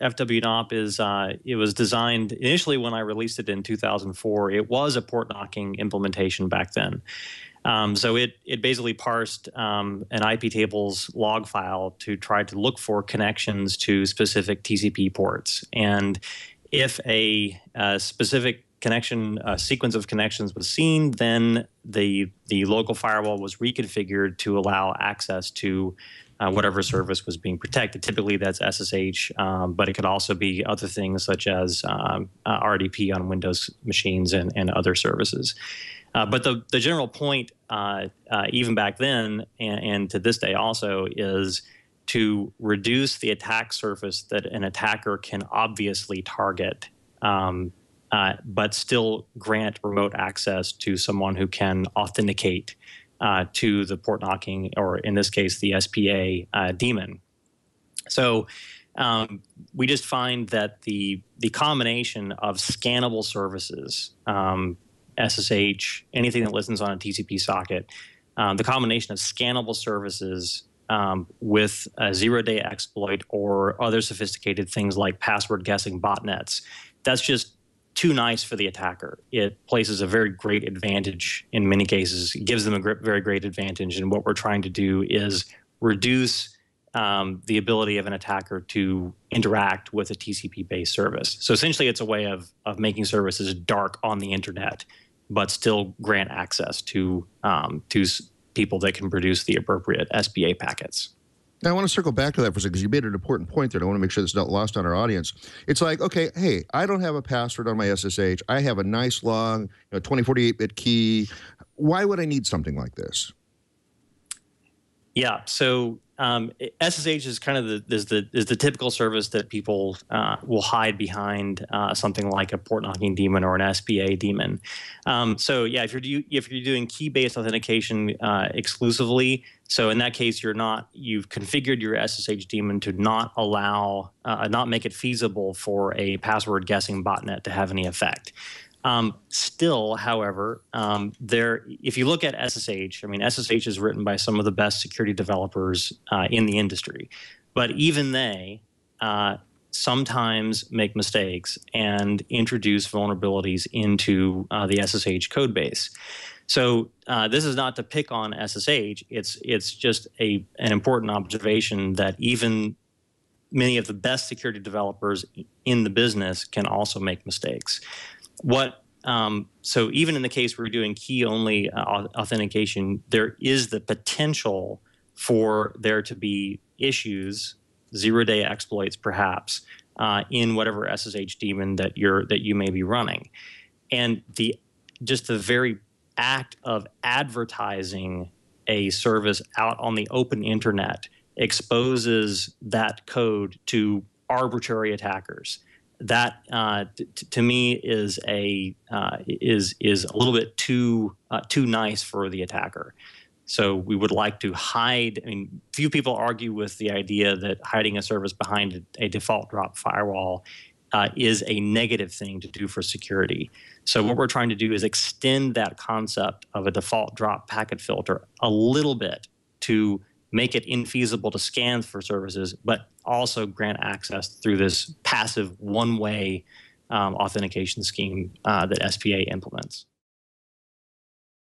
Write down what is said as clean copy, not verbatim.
FWKNOP is, it was designed initially when I released it in 2004. It was a port knocking implementation back then. So it basically parsed an IP tables log file to try to look for connections to specific TCP ports. And if a specific connection, sequence of connections was seen, then the local firewall was reconfigured to allow access to whatever service was being protected. Typically that's SSH, but it could also be other things such as RDP on Windows machines and other services. But the general point, even back then and to this day also, is to reduce the attack surface that an attacker can obviously target, but still grant remote access to someone who can authenticate to the port knocking, or in this case, the SPA daemon. So we just find that the combination of scannable services, SSH, anything that listens on a TCP socket, the combination of scannable services with a zero-day exploit or other sophisticated things like password guessing botnets, that's just too nice for the attacker. It places a very great advantage in many cases. It gives them a very great advantage. And what we're trying to do is reduce the ability of an attacker to interact with a TCP-based service. So essentially, it's a way of making services dark on the internet, but still grant access to people that can produce the appropriate SPA packets. Now, I want to circle back to that for a second, because you made an important point there. I want to make sure that's not lost on our audience. It's like, okay, hey, I don't have a password on my SSH. I have a nice long 2048-bit key. Why would I need something like this? Yeah, so SSH is kind of the typical service that people will hide behind something like a port knocking daemon or an SPA daemon. So yeah, if you're doing key-based authentication exclusively, so in that case you've configured your SSH daemon to not allow, not make it feasible for a password guessing botnet to have any effect. Still, however, if you look at SSH, I mean, SSH is written by some of the best security developers in the industry, but even they sometimes make mistakes and introduce vulnerabilities into the SSH code base. So this is not to pick on SSH. It's just an important observation that even many of the best security developers in the business can also make mistakes. So even in the case where we're doing key-only authentication, there is the potential for there to be issues, zero-day exploits perhaps, in whatever SSH daemon that you may be running. And just the very act of advertising a service out on the open internet exposes that code to arbitrary attackers. That to me is a little bit too nice for the attacker. So we would like to hide. I mean, few people argue with the idea that hiding a service behind a default drop firewall is a negative thing to do for security. So what we're trying to do is extend that concept of a default drop packet filter a little bit to make it infeasible to scan for services, but also grant access through this passive one-way authentication scheme that SPA implements.